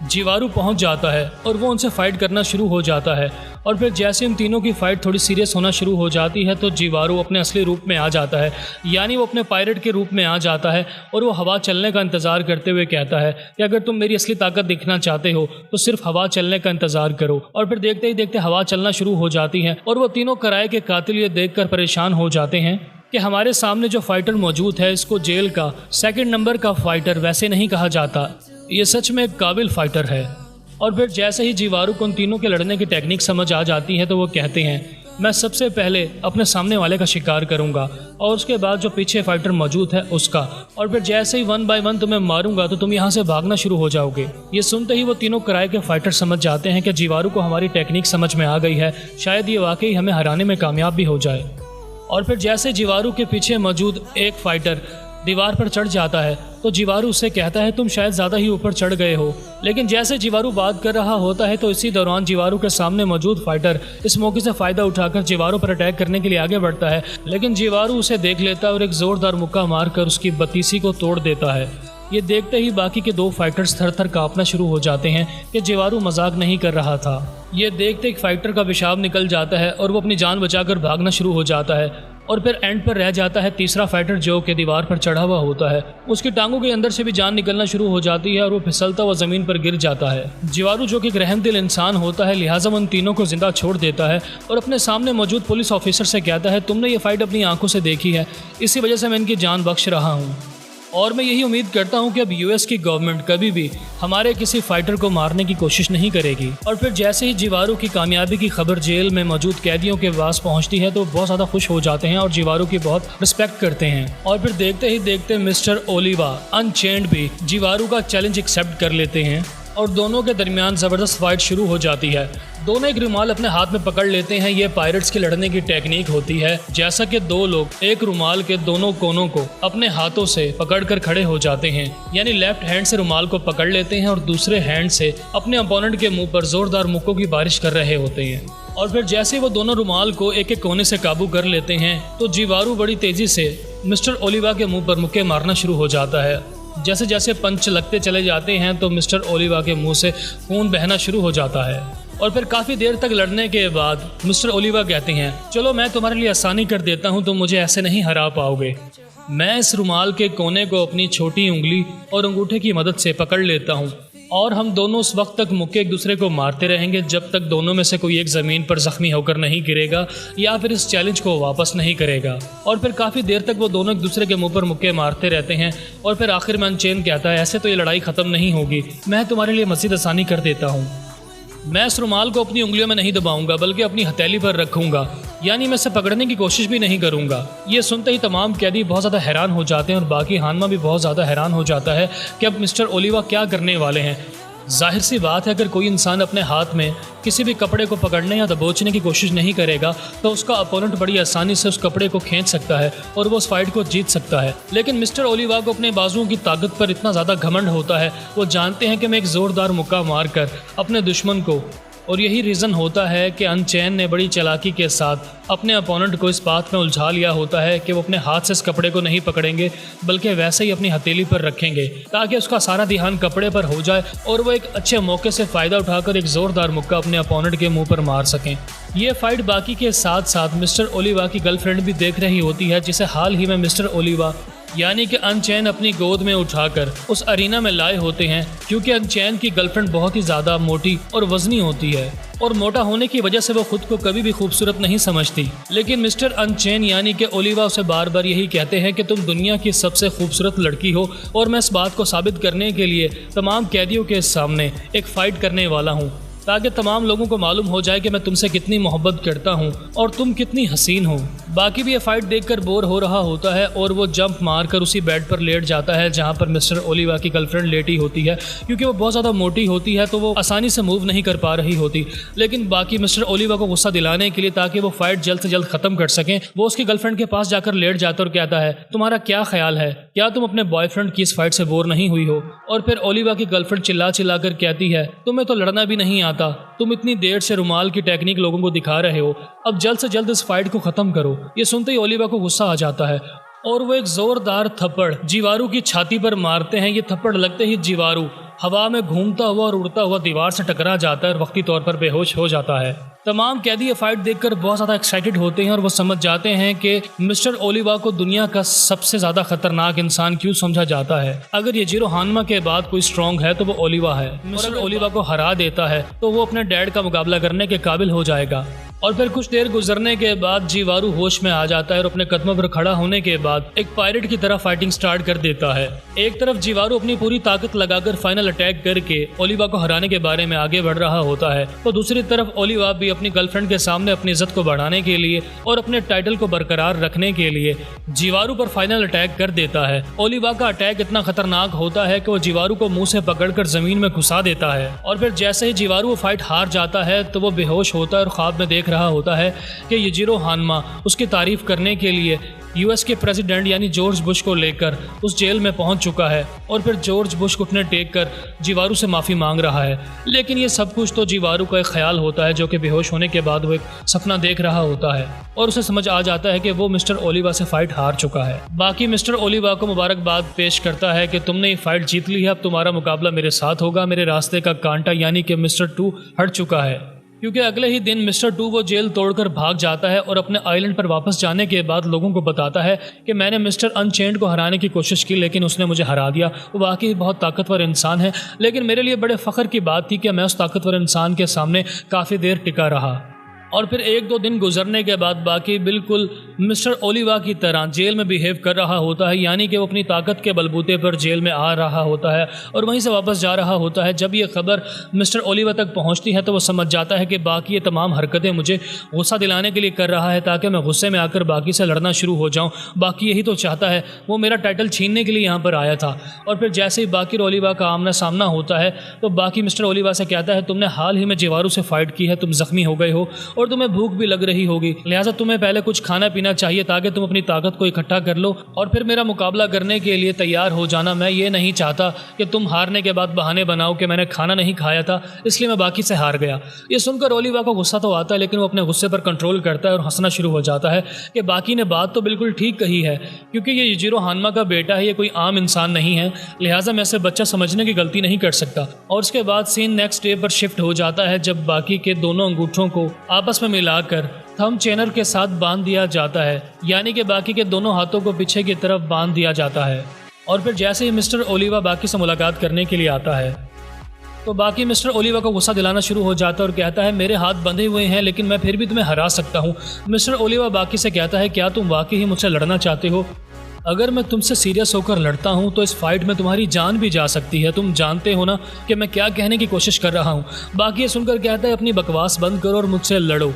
जीवारू पहुंच जाता है और वो उनसे फाइट करना शुरू हो जाता है। और फिर जैसे इन तीनों की फाइट थोड़ी सीरियस होना शुरू हो जाती है तो जीवारू अपने असली रूप में आ जाता है, यानी वो अपने पायलट के रूप में आ जाता है और वो हवा चलने का इंतज़ार करते हुए कहता है कि अगर तुम मेरी असली ताकत दिखना चाहते हो तो सिर्फ हवा चलने का इंतज़ार करो। और फिर देखते ही देखते हवा चलना शुरू हो जाती है और वो तीनों किराए के कातिल ये देखकर परेशान हो जाते हैं कि हमारे सामने जो फाइटर मौजूद है इसको जेल का सेकंड नंबर का फाइटर वैसे नहीं कहा जाता, ये सच में एक काबिल फाइटर है। और फिर जैसे ही जीवारू को उन तीनों के लड़ने की टेक्निक समझ आ जाती है तो वो कहते हैं, मैं सबसे पहले अपने सामने वाले का शिकार करूंगा और उसके बाद जो पीछे फाइटर मौजूद है उसका, और फिर जैसे ही 1 बाय 1 तुम्हें मारूंगा तो तुम यहाँ से भागना शुरू हो जाओगे। ये सुनते ही वो तीनों किराए के फाइटर समझ जाते हैं कि जीवारू को हमारी टेक्निक समझ में आ गई है, शायद ये वाकई हमें हराने में कामयाब भी हो जाए। और फिर जैसे जीवारू के पीछे मौजूद एक फाइटर दीवार पर चढ़ जाता है तो जीवारू उससे कहता है, तुम शायद ज़्यादा ही ऊपर चढ़ गए हो। लेकिन जैसे जीवारू बात कर रहा होता है तो इसी दौरान जीवारू के सामने मौजूद फाइटर इस मौके से फ़ायदा उठाकर जीवारू पर अटैक करने के लिए आगे बढ़ता है, लेकिन जीवारू उसे देख लेता है और एक ज़ोरदार मुक्का मारकर उसकी बत्तीसी को तोड़ देता है। ये देखते ही बाकी के 2 फाइटर्स थर थर कांपना शुरू हो जाते हैं कि जीवारू मजाक नहीं कर रहा था। ये देखते एक फाइटर का पेशाब निकल जाता है और वो अपनी जान बचाकर भागना शुरू हो जाता है। और फिर एंड पर रह जाता है तीसरा फाइटर जो कि दीवार पर चढ़ा हुआ होता है। उसकी टांगों के अंदर से भी जान निकलना शुरू हो जाती है और वो फिसलता हुआ ज़मीन पर गिर जाता है। जीवारू जो कि एक रहमदिल इंसान होता है, लिहाजा उन तीनों को जिंदा छोड़ देता है और अपने सामने मौजूद पुलिस ऑफिसर से कहता है, तुमने ये फाइट अपनी आंखों से देखी है, इसी वजह से मैं इनकी जान बख्श रहा हूँ। और मैं यही उम्मीद करता हूं कि अब यूएस की गवर्नमेंट कभी भी हमारे किसी फाइटर को मारने की कोशिश नहीं करेगी। और फिर जैसे ही जीवारू की कामयाबी की खबर जेल में मौजूद कैदियों के पास पहुंचती है तो बहुत ज़्यादा खुश हो जाते हैं और जीवारू की बहुत रिस्पेक्ट करते हैं। और फिर देखते ही देखते मिस्टर ओलिवा अनचेंड भी जीवारू का चैलेंज एक्सेप्ट कर लेते हैं और दोनों के दरमियान ज़बरदस्त फाइट शुरू हो जाती है। दोनों एक रुमाल अपने हाथ में पकड़ लेते हैं। ये पायरेट्स की लड़ने की टेक्निक होती है, जैसा कि 2 लोग एक रुमाल के दोनों कोनों को अपने हाथों से पकड़कर खड़े हो जाते हैं, यानी लेफ्ट हैंड से रुमाल को पकड़ लेते हैं और दूसरे हैंड से अपने अपोनेंट के मुंह पर जोरदार मुक्कों की बारिश कर रहे होते हैं। और फिर जैसे वो दोनों रुमाल को एक एक कोने से काबू कर लेते हैं तो जीवारू बड़ी तेजी से मिस्टर ओलिवा के मुंह पर मुक्के मारना शुरू हो जाता है। जैसे जैसे पंच लगते चले जाते हैं तो मिस्टर ओलिवा के मुंह से खून बहना शुरू हो जाता है। और फिर काफ़ी देर तक लड़ने के बाद मिस्टर ओलिवा कहते हैं, चलो मैं तुम्हारे लिए आसानी कर देता हूं, तुम मुझे ऐसे नहीं हरा पाओगे। मैं इस रुमाल के कोने को अपनी छोटी उंगली और अंगूठे की मदद से पकड़ लेता हूं और हम दोनों उस वक्त तक मुक्के एक दूसरे को मारते रहेंगे जब तक दोनों में से कोई एक ज़मीन पर ज़ख्मी होकर नहीं गिरेगा या फिर इस चैलेंज को वापस नहीं करेगा। और फिर काफ़ी देर तक वो दोनों एक दूसरे के मुंह पर मुक्के मारते रहते हैं और फिर आखिर में अनचेन कहता है, ऐसे तो ये लड़ाई ख़त्म नहीं होगी, मैं तुम्हारे लिए मज़ीद आसानी कर देता हूँ। मैं इस रुमाल को अपनी उंगलियों में नहीं दबाऊंगा बल्कि अपनी हथेली पर रखूंगा, यानी मैं इसे पकड़ने की कोशिश भी नहीं करूंगा। ये सुनते ही तमाम कैदी बहुत ज़्यादा हैरान हो जाते हैं और बाकी हानमा भी बहुत ज़्यादा हैरान हो जाता है कि अब मिस्टर ओलिवा क्या करने वाले हैं। जाहिर सी बात है, अगर कोई इंसान अपने हाथ में किसी भी कपड़े को पकड़ने या दबोचने की कोशिश नहीं करेगा तो उसका अपोनेंट बड़ी आसानी से उस कपड़े को खींच सकता है और वो उस फाइट को जीत सकता है। लेकिन मिस्टर ओलिवा को अपने बाजुओं की ताकत पर इतना ज़्यादा घमंड होता है, वो जानते हैं कि मैं एक ज़ोरदार मुक्का मारकर अपने दुश्मन को, और यही रीज़न होता है कि अनचैन ने बड़ी चालाकी के साथ अपने अपोनेंट को इस बात में उलझा लिया होता है कि वो अपने हाथ से इस कपड़े को नहीं पकड़ेंगे बल्कि वैसे ही अपनी हथेली पर रखेंगे ताकि उसका सारा ध्यान कपड़े पर हो जाए और वो एक अच्छे मौके से फ़ायदा उठाकर एक ज़ोरदार मुक्का अपने अपोनेंट के मुंह पर मार सकें। ये फाइट बाकी के साथ साथ मिस्टर ओलिवा की गर्लफ्रेंड भी देख रही होती है, जिसे हाल ही में मिस्टर ओलिवा यानी कि अनचैन अपनी गोद में उठाकर उस अरीना में लाए होते हैं, क्योंकि अनचैन की गर्लफ्रेंड बहुत ही ज़्यादा मोटी और वजनी होती है और मोटा होने की वजह से वो खुद को कभी भी खूबसूरत नहीं समझती। लेकिन मिस्टर अनचैन यानी कि ओलिवा उसे बार बार यही कहते हैं कि तुम दुनिया की सबसे खूबसूरत लड़की हो और मैं इस बात को साबित करने के लिए तमाम कैदियों के सामने एक फ़ाइट करने वाला हूँ ताकि तमाम लोगों को मालूम हो जाए कि मैं तुमसे कितनी मोहब्बत करता हूँ और तुम कितनी हसीन हो। बाकी भी ये फाइट देखकर बोर हो रहा होता है और वो जंप मारकर उसी बेड पर लेट जाता है जहाँ पर मिस्टर ओलिवा की गर्लफ्रेंड लेटी होती है, क्योंकि वो बहुत ज़्यादा मोटी होती है तो वो आसानी से मूव नहीं कर पा रही होती। लेकिन बाकी मिस्टर ओलिवा को गुस्सा दिलाने के लिए ताकि वो फाइट जल्द से जल्द खत्म कर सकें, वो उसकी गर्लफ्रेंड के पास जाकर लेट जाता और कहता है, तुम्हारा क्या ख्याल है, क्या तुम अपने बॉयफ्रेंड की इस फाइट से बोर नहीं हुई हो? और फिर ओलिवा की गर्लफ्रेंड चिल्ला चिल्ला कर कहती है, तुम्हें तो लड़ना भी नहीं आता, तुम इतनी देर से रुमाल की टेक्निक लोगों को दिखा रहे हो, अब जल्द से जल्द इस फाइट को खत्म करो। ये सुनते ही ओलिवा को गुस्सा आ जाता है और वो एक जोरदार थप्पड़ जीवारू की छाती पर मारते हैं। ये थप्पड़ लगते ही जीवारू हवा में घूमता हुआ और उड़ता हुआ दीवार से टकरा जाता है और वक्ती तौर पर बेहोश हो जाता है। तमाम कैदी ये फाइट देखकर बहुत ज़्यादा एक्साइटेड होते हैं और वो समझ जाते हैं कि मिस्टर ओलिवा को दुनिया का सबसे ज़्यादा खतरनाक इंसान क्यों समझा जाता है। अगर ये जीरो हानमा के बाद कोई स्ट्रॉन्ग है तो वो ओलिवा है। मिस्टर ओलिवा को हरा देता है तो वो अपने डैड का मुकाबला करने के काबिल हो जाएगा। और फिर कुछ देर गुजरने के बाद जीवारू होश में आ जाता है और अपने कदमों पर खड़ा होने के बाद एक पायरेट की तरह फाइटिंग स्टार्ट कर देता है। एक तरफ जीवारू अपनी पूरी ताकत लगाकर फाइनल अटैक करके ओलिवा को हराने के बारे में आगे बढ़ रहा होता है, तो दूसरी तरफ ओलिवा भी अपनी गर्लफ्रेंड के सामने अपनी इज्जत को बढ़ाने के लिए और अपने टाइटल को बरकरार रखने के लिए जीवारू पर फाइनल अटैक कर देता है। ओलिवा का अटैक इतना खतरनाक होता है कि वो जीवारू को मुंह से पकड़कर जमीन में घुसा देता है और फिर जैसे ही जीवारू वो फाइट हार जाता है तो वो बेहोश होता है और ख्वाब में देख रहा होता है कि यजीरो हानमा उसकी तारीफ करने के लिए यूएस के प्रेसिडेंट यानी जॉर्ज बुश को लेकर उस जेल में पहुंच चुका है और फिर जॉर्ज बुश घुटने टेक कर जीवारू से माफ़ी मांग रहा है। लेकिन ये सब कुछ तो जीवारू का एक ख्याल होता है, जो कि बेहोश होने के बाद वो एक सपना देख रहा होता है और उसे समझ आ जाता है कि वो मिस्टर ओलिवा से फाइट हार चुका है। बाकी मिस्टर ओलिवा को मुबारकबाद पेश करता है कि तुमने ये फाइट जीत ली है, अब तुम्हारा मुकाबला मेरे साथ होगा। मेरे रास्ते का कांटा यानी कि मिस्टर 2 हट चुका है, क्योंकि अगले ही दिन मिस्टर 2 वो जेल तोड़कर भाग जाता है और अपने आइलैंड पर वापस जाने के बाद लोगों को बताता है कि मैंने मिस्टर अनचेंड को हराने की कोशिश की लेकिन उसने मुझे हरा दिया। वो वाकई बहुत ताकतवर इंसान है, लेकिन मेरे लिए बड़े फ़ख्र की बात थी कि मैं उस ताकतवर इंसान के सामने काफ़ी देर टिका रहा। और फिर 1-2 दिन गुजरने के बाद बाकी बिल्कुल मिस्टर ओलिवा की तरह जेल में बिहेव कर रहा होता है, यानी कि वो अपनी ताकत के बलबूते पर जेल में आ रहा होता है और वहीं से वापस जा रहा होता है। जब ये खबर मिस्टर ओलिवा तक पहुंचती है तो वो समझ जाता है कि बाकी ये तमाम हरकतें मुझे गुस्सा दिलाने के लिए कर रहा है ताकि मैं गुस्से में आकर बाकी से लड़ना शुरू हो जाऊँ। बाकी यही तो चाहता है, वो मेरा टाइटल छीनने के लिए यहाँ पर आया था। और फिर जैसे ही बाकी ओलिवा का आमना सामना होता है तो बाकी मिस्टर ओलिवा से कहता है, तुमने हाल ही में जीवारू से फाइट की है, तुम जख्मी हो गए हो और तुम्हें भूख भी लग रही होगी, लिहाजा तुम्हें पहले कुछ खाना पीना चाहिए ताकि तुम अपनी ताकत को इकट्ठा कर लो और फिर मेरा मुकाबला करने के लिए तैयार हो जाना। मैं ये नहीं चाहता कि तुम हारने के बाद बहाने बनाओ कि मैंने खाना नहीं खाया था इसलिए मैं बाकी से हार गया। ये सुनकर ओलिवा को गुस्सा तो आता है, लेकिन वो अपने गुस्से पर कंट्रोल करता है और हंसना शुरू हो जाता है कि बाकी ने बात तो बिल्कुल ठीक कही है, क्योंकि ये यजीरो हानमा का बेटा है, ये कोई आम इंसान नहीं है, लिहाजा मैं इसे बच्चा समझने की गलती नहीं कर सकता। और उसके बाद सीन नेक्स्ट डे पर शिफ्ट हो जाता है जब बाकी के दोनों अंगूठों को आपस में मिलाकर थंब चेनर के साथ बांध दिया जाता है, यानी कि बाकी के दोनों हाथों को पीछे की तरफ बांध दिया जाता है। और फिर जैसे ही मिस्टर ओलिवा बाकी से मुलाकात करने के लिए आता है तो बाकी मिस्टर ओलिवा को गुस्सा दिलाना शुरू हो जाता है और कहता है मेरे हाथ बंधे हुए हैं लेकिन मैं फिर भी तुम्हें हरा सकता हूँ। मिस्टर ओलिवा बाकी से कहता है क्या तुम वाकई ही मुझसे लड़ना चाहते हो? अगर मैं तुमसे सीरियस होकर लड़ता हूँ तो इस फाइट में तुम्हारी जान भी जा सकती है। तुम जानते हो ना कि मैं क्या कहने की कोशिश कर रहा हूँ। बाकी ये सुनकर कहता है अपनी बकवास बंद करो और मुझसे लड़ो।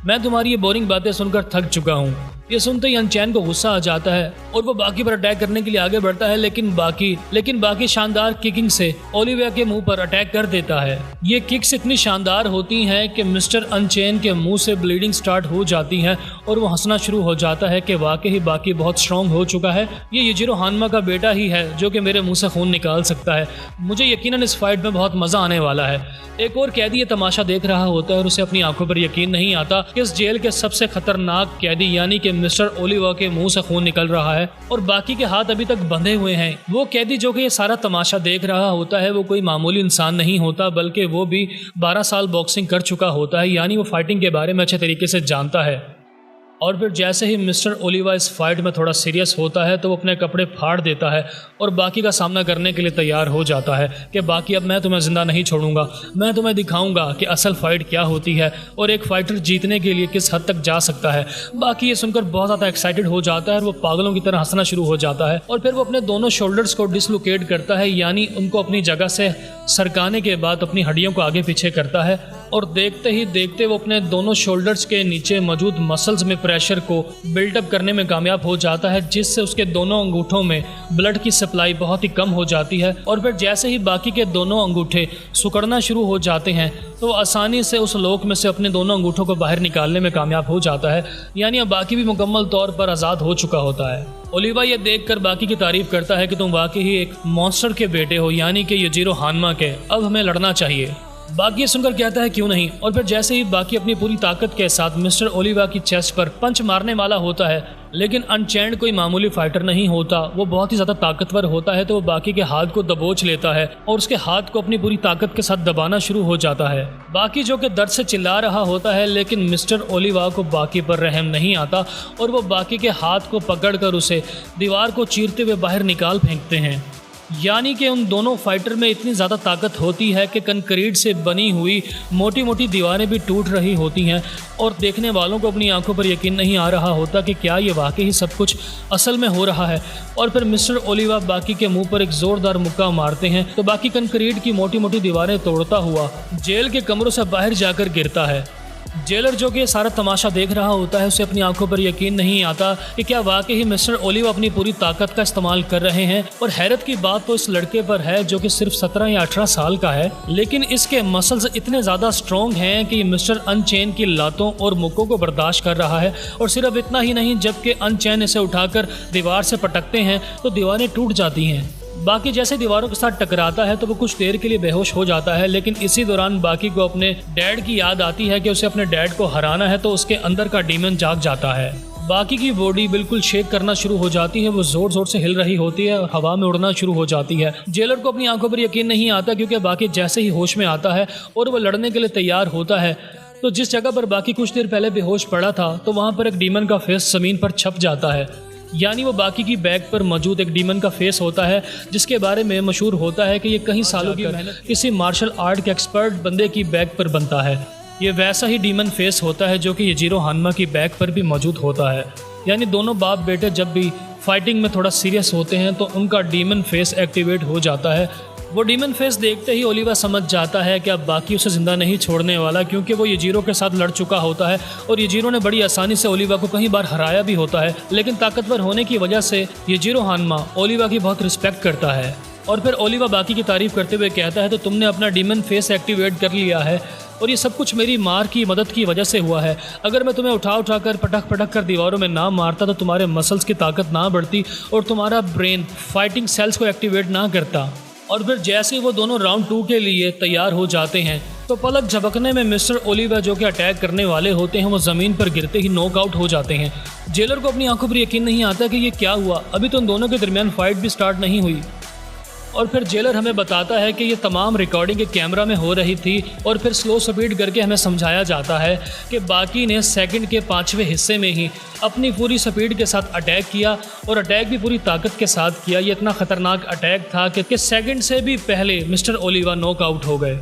मैं तुम्हारी ये बोरिंग बातें सुनकर थक चुका हूँ। ये सुनते ही अनचैन को गुस्सा आ जाता है और वो बाकी पर अटैक करने के लिए आगे बढ़ता है लेकिन बाकी शानदार किकिंग से ओलिविया के मुंह पर अटैक कर देता है। ये किक्स इतनी शानदार होती हैं कि मिस्टर अनचैन के मुंह से ब्लीडिंग स्टार्ट हो जाती है और वो हंसना शुरू हो जाता है कि वाकई ही बाकी बहुत स्ट्रांग हो चुका है। ये युजिरो हानमा का बेटा ही है जो कि मेरे मुंह से खून निकाल सकता है। मुझे यकीनन इस फाइट में बहुत मजा आने वाला है। एक और कैदी ये तमाशा देख रहा होता है और उसे अपनी आंखों पर यकीन नहीं आता कि इस जेल के सबसे खतरनाक कैदी यानी कि मिस्टर ओलिवा के मुंह से खून निकल रहा है और बाकी के हाथ अभी तक बंधे हुए हैं। वो कैदी जो कि ये सारा तमाशा देख रहा होता है वो कोई मामूली इंसान नहीं होता बल्कि वो भी 12 साल बॉक्सिंग कर चुका होता है, यानी वो फाइटिंग के बारे में अच्छे तरीके से जानता है। और फिर जैसे ही मिस्टर ओलिवा इस फाइट में थोड़ा सीरियस होता है तो वो अपने कपड़े फाड़ देता है और बाकी का सामना करने के लिए तैयार हो जाता है कि बाकी अब मैं तुम्हें ज़िंदा नहीं छोड़ूंगा। मैं तुम्हें दिखाऊंगा कि असल फाइट क्या होती है और एक फाइटर जीतने के लिए किस हद तक जा सकता है। बाकी ये सुनकर बहुत ज़्यादा एक्साइटेड हो जाता है और वो पागलों की तरह हंसना शुरू हो जाता है और फिर वो अपने दोनों शोल्डर्स को डिसलोकेट करता है, यानी उनको अपनी जगह से सरकाने के बाद अपनी हड्डियों को आगे पीछे करता है और देखते ही देखते वो अपने दोनों शोल्डर्स के नीचे मौजूद मसल्स में प्रेशर को बिल्डअप करने में कामयाब हो जाता है, जिससे उसके दोनों अंगूठों में ब्लड की सप्लाई बहुत ही कम हो जाती है। और फिर जैसे ही बाकी के दोनों अंगूठे सिकुड़ना शुरू हो जाते हैं तो वो आसानी से उस लोक में से अपने दोनों अंगूठों को बाहर निकालने में कामयाब हो जाता है, यानी अब बाकी भी मुकम्मल तौर पर आज़ाद हो चुका होता है। ओलिवा ये देखकर बाकी की तारीफ करता है कि तुम वाकई ही एक मॉन्स्टर के बेटे हो, यानी कि युजिरो हानमा के। अब हमें लड़ना चाहिए। बाकी ये सुनकर कहता है क्यों नहीं, और फिर जैसे ही बाकी अपनी पूरी ताकत के साथ मिस्टर ओलिवा की चेस्ट पर पंच मारने वाला होता है, लेकिन अनचैंड कोई मामूली फाइटर नहीं होता, वो बहुत ही ज़्यादा ताकतवर होता है। तो वो बाकी के हाथ को दबोच लेता है और उसके हाथ को अपनी पूरी ताकत के साथ दबाना शुरू हो जाता है। बाकी जो कि दर्द से चिल्ला रहा होता है, लेकिन मिस्टर ओलिवा को बाकी पर रहम नहीं आता और वो बाकी के हाथ को पकड़कर उसे दीवार को चीरते हुए बाहर निकाल फेंकते हैं। यानी कि उन दोनों फाइटर में इतनी ज़्यादा ताकत होती है कि कंक्रीट से बनी हुई मोटी मोटी दीवारें भी टूट रही होती हैं और देखने वालों को अपनी आंखों पर यकीन नहीं आ रहा होता कि क्या ये वाकई ही सब कुछ असल में हो रहा है। और फिर मिस्टर ओलिवा बाकी के मुंह पर एक ज़ोरदार मुक्का मारते हैं तो बाकी कंक्रीट की मोटी मोटी दीवारें तोड़ता हुआ जेल के कमरों से बाहर जाकर गिरता है। जेलर जो कि सारा तमाशा देख रहा होता है, उसे अपनी आंखों पर यकीन नहीं आता कि क्या वाकई ही मिस्टर ओलिवा अपनी पूरी ताकत का इस्तेमाल कर रहे हैं। और हैरत की बात तो इस लड़के पर है जो कि सिर्फ 17 या 18 साल का है, लेकिन इसके मसल्स इतने ज़्यादा स्ट्रॉन्ग हैं कि मिस्टर अनचैन की लातों और मुक्कों को बर्दाश्त कर रहा है। और सिर्फ इतना ही नहीं, जबकि अनचैन इसे उठाकर दीवार से पटकते हैं तो दीवारें टूट जाती हैं। बाकी जैसे दीवारों के साथ टकराता है तो वो कुछ देर के लिए बेहोश हो जाता है, लेकिन इसी दौरान बाकी को अपने डैड की याद आती है कि उसे अपने डैड को हराना है, तो उसके अंदर का डीमन जाग जाता है। बाकी की बॉडी बिल्कुल शेक करना शुरू हो जाती है, वो जोर जोर से हिल रही होती है और हवा में उड़ना शुरू हो जाती है। जेलर को अपनी आंखों पर यकीन नहीं आता क्योंकि बाकी जैसे ही होश में आता है और वो लड़ने के लिए तैयार होता है तो जिस जगह पर बाकी कुछ देर पहले बेहोश पड़ा था तो वहाँ पर एक डीमन का फेस ज़मीन पर छप जाता है। यानी वो बाकी की बैग पर मौजूद एक डीमन का फेस होता है, जिसके बारे में मशहूर होता है कि ये कई सालों की मेहनत किसी मार्शल आर्ट के एक्सपर्ट बंदे की बैग पर बनता है। ये वैसा ही डीमन फेस होता है जो कि युजिरो हानमा की बैग पर भी मौजूद होता है। यानी दोनों बाप बेटे जब भी फाइटिंग में थोड़ा सीरियस होते हैं तो उनका डीमन फेस एक्टिवेट हो जाता है। वो डीमन फेस देखते ही ओलिवा समझ जाता है कि अब बाकी उसे ज़िंदा नहीं छोड़ने वाला, क्योंकि वो युजिरो के साथ लड़ चुका होता है और युजिरो ने बड़ी आसानी से ओलिवा को कई बार हराया भी होता है। लेकिन ताकतवर होने की वजह से युजिरो हानमा ओलिवा की बहुत रिस्पेक्ट करता है। और फिर ओलिवा बाकी की तारीफ करते हुए कहता है तो तुमने अपना डीमन फेस एक्टिवेट कर लिया है और ये सब कुछ मेरी मार की मदद की वजह से हुआ है। अगर मैं तुम्हें उठा कर पटक कर दीवारों में ना मारता तो तुम्हारे मसल्स की ताकत ना बढ़ती और तुम्हारा ब्रेन फाइटिंग सेल्स को एक्टिवेट ना करता। और फिर जैसे ही वो दोनों राउंड 2 के लिए तैयार हो जाते हैं तो पलक झपकने में मिस्टर ओलिवा जो कि अटैक करने वाले होते हैं वो ज़मीन पर गिरते ही नॉकआउट हो जाते हैं। जेलर को अपनी आंखों पर यकीन नहीं आता कि ये क्या हुआ, अभी तो उन दोनों के दरमियान फाइट भी स्टार्ट नहीं हुई। और फिर जेलर हमें बताता है कि ये तमाम रिकॉर्डिंग एक कैमरा में हो रही थी और फिर स्लो स्पीड करके हमें समझाया जाता है कि बाकी ने सेकंड के 5वें हिस्से में ही अपनी पूरी स्पीड के साथ अटैक किया और अटैक भी पूरी ताकत के साथ किया। ये इतना ख़तरनाक अटैक था कि सेकंड से भी पहले मिस्टर ओलिवा नॉकआउट हो गए।